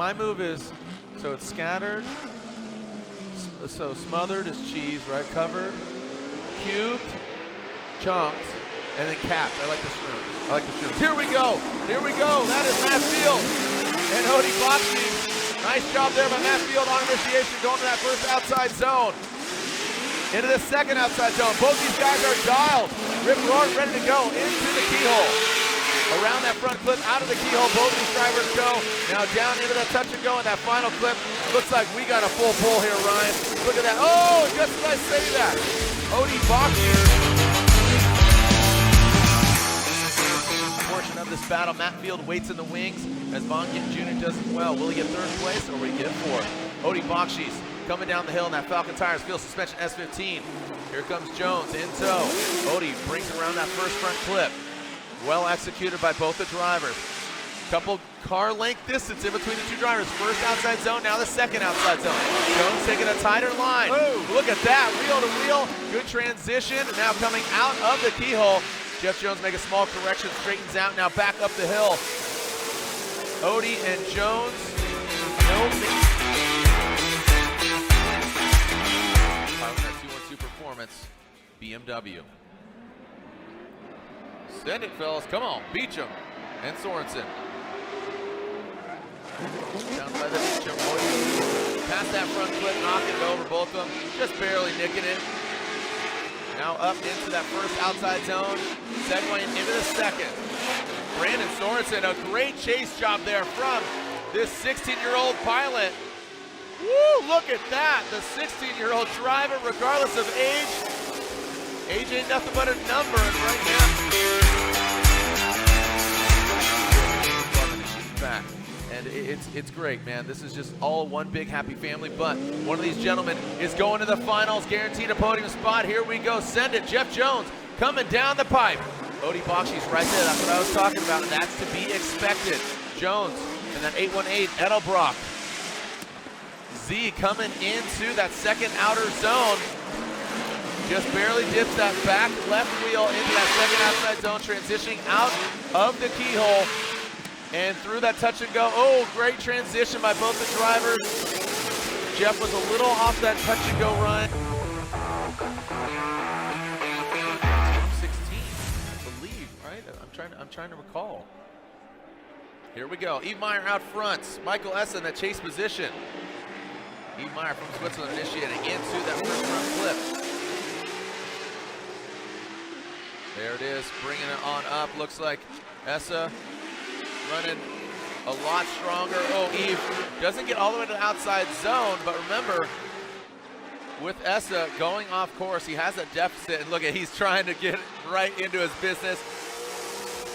my move is, so it's scattered, so smothered is cheese, right? Covered, cubed, chunked, and then capped. I like the shrooms. I like the shrooms. Here we go. Here we go. That is Matt Field and Odi Bakchis. Nice job there by Matt Field on initiation, going to that first outside zone. Into the second outside zone. Both these guys are dialed. Rip Rourke ready to go into the keyhole. Around that front clip, out of the keyhole, both these drivers go. Now down into that touch and go, and that final clip. Looks like we got a full pull here, Ryan. Look at that. Oh, just as I say that. Odi Bakchis. Portion of this battle, Matt Field waits in the wings as Von Gittin Jr. does as well. Will he get third place or will he get fourth? Odi Bakchis coming down the hill in that Falcon Tires Field Suspension S15. Here comes Jones in tow. Odi brings around that first front clip. Well executed by both the drivers. Couple car length distance in between the two drivers. First outside zone, now the second outside zone. Jones taking a tighter line. Ooh, look at that, wheel to wheel. Good transition. Now coming out of the keyhole. Jeff Jones make a small correction, straightens out, now back up the hill. Odi and Jones. That 212 performance, BMW. Send it, fellas. Come on, Beecham and Sorensen. Down by the Beecham. Past that front clip, knocking it over both of them. Just barely nicking it. Now up into that first outside zone. Segueing into the second. Brandon Sorensen, a great chase job there from this 16-year-old pilot. Woo, look at that. The 16-year-old driver, regardless of age. Age ain't nothing but a number, and right now, back. And it's great, man. This is just all one big happy family, but one of these gentlemen is going to the finals, guaranteed a podium spot. Here we go, send it. Jeff Jones coming down the pipe. Odi Bakchis right there, that's what I was talking about, and that's to be expected. Jones and that 818 Edelbrock. Z coming into that second outer zone. Just barely dips that back left wheel into that second outside zone, transitioning out of the keyhole and through that touch and go. Oh, great transition by both the drivers. Jeff was a little off that touch and go run. 16, I believe, right? I'm trying to recall. Here we go. Yves Meyer out front. Michael Essa in that chase position. Yves Meyer from Switzerland initiating into that first front clip. There it is, bringing it on up. Looks like Essa running a lot stronger. Oh, Yves doesn't get all the way to the outside zone, but remember, with Essa going off course, he has a deficit, and look at, he's trying to get right into his business.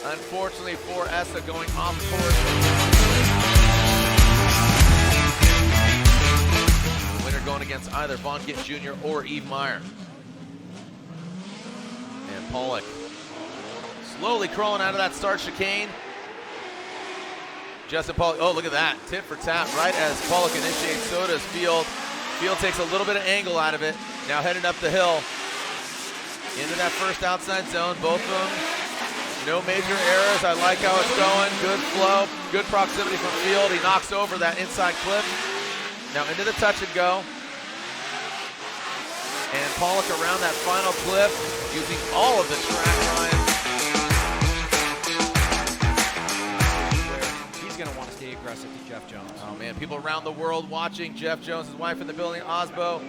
Unfortunately for Essa, going off course. The winner going against either Von Gittin Jr. or Yves Meyer. And Pollock slowly crawling out of that start chicane. Justin Pollock, oh, look at that, tit for tat, right as Pollock initiates, so does Field. Field takes a little bit of angle out of it, now heading up the hill into that first outside zone. Both of them, no major errors. I like how it's going, good flow, good proximity from Field. He knocks over that inside clip. Now into the touch and go. And Pollock around that final clip, using all of the track, Ryan. He's going to want to stay aggressive to Jeff Jones. Oh man, people around the world watching. Jeff Jones, his wife in the building, Osbo.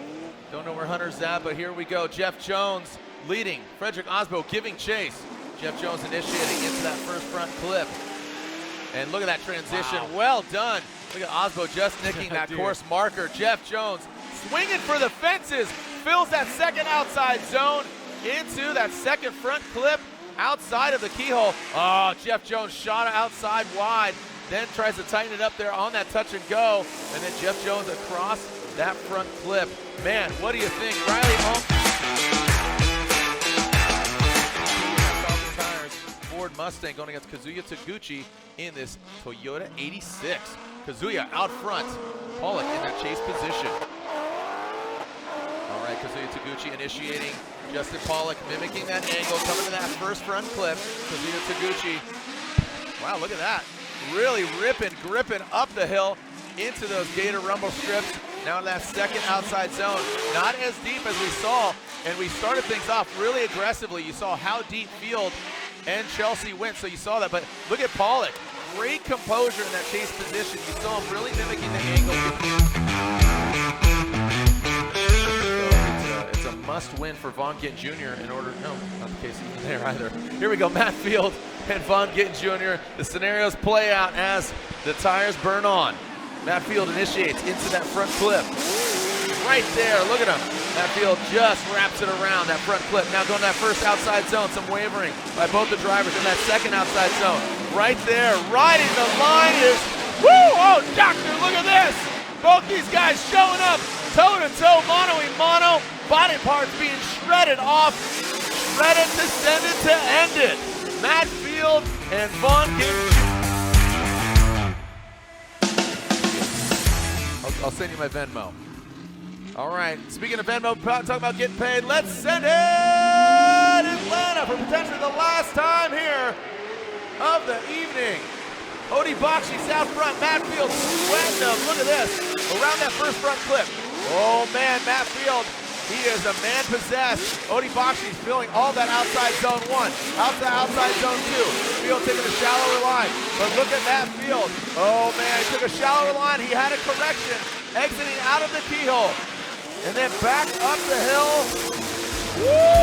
Don't know where Hunter's at, but here we go. Jeff Jones leading, Frederick Osbo giving chase. Jeff Jones initiating into that first front clip. And look at that transition, wow. Well done. Look at Osbo just nicking that course marker. Jeff Jones swinging for the fences. Fills that second outside zone into that second front clip outside of the keyhole. Oh, Jeff Jones shot it outside wide, then tries to tighten it up there on that touch and go, and then Jeff Jones across that front clip. Man, what do you think? Riley Tires Ford Mustang going against Kazuya Taguchi in this Toyota 86. Kazuya out front, Pollock in that chase position. All right, Kazuya Taguchi initiating. Justin Pollock mimicking that angle, coming to that first front clip. Kazuya Taguchi, wow, look at that. Really ripping, gripping up the hill. into those Gator Rumble strips. Now in that second outside zone, not as deep as we saw, and we started things off really aggressively. You saw how deep Field and Chelsea went, so you saw that. But look at Pollock, great composure in that chase position. You saw him really mimicking the angle. It's a must-win for Vaughn Gittin Jr. in order. No, not the case even there either. Here we go, Matt Field and Vaughn Gittin Jr. The scenarios play out as the tires burn on. Matt Field initiates into that front clip. Right there, look at him. Matt Field just wraps it around that front clip. Now going to that first outside zone, some wavering by both the drivers in that second outside zone. Right there, riding the line is, woo, oh, doctor, look at this. Both these guys showing up, toe-to-toe, mano-a-mano, body parts being shredded off, shredded to send it to end it. Matt Field and Vaughn Gittin. I'll send you my Venmo. All right, speaking of Venmo, talking about getting paid, let's send it Atlanta for potentially the last time here of the evening. Odi Bakchis out front, Matt Field sweating them. Look at this, around that first front clip. Oh man, Matt Field, he is a man possessed. Odi Bakchis filling all that outside zone 1, outside zone 2. Field taking a shallower line, but look at Matt Field. Oh man, he took a shallower line. He had a correction, exiting out of the keyhole, and then back up the hill. Woo!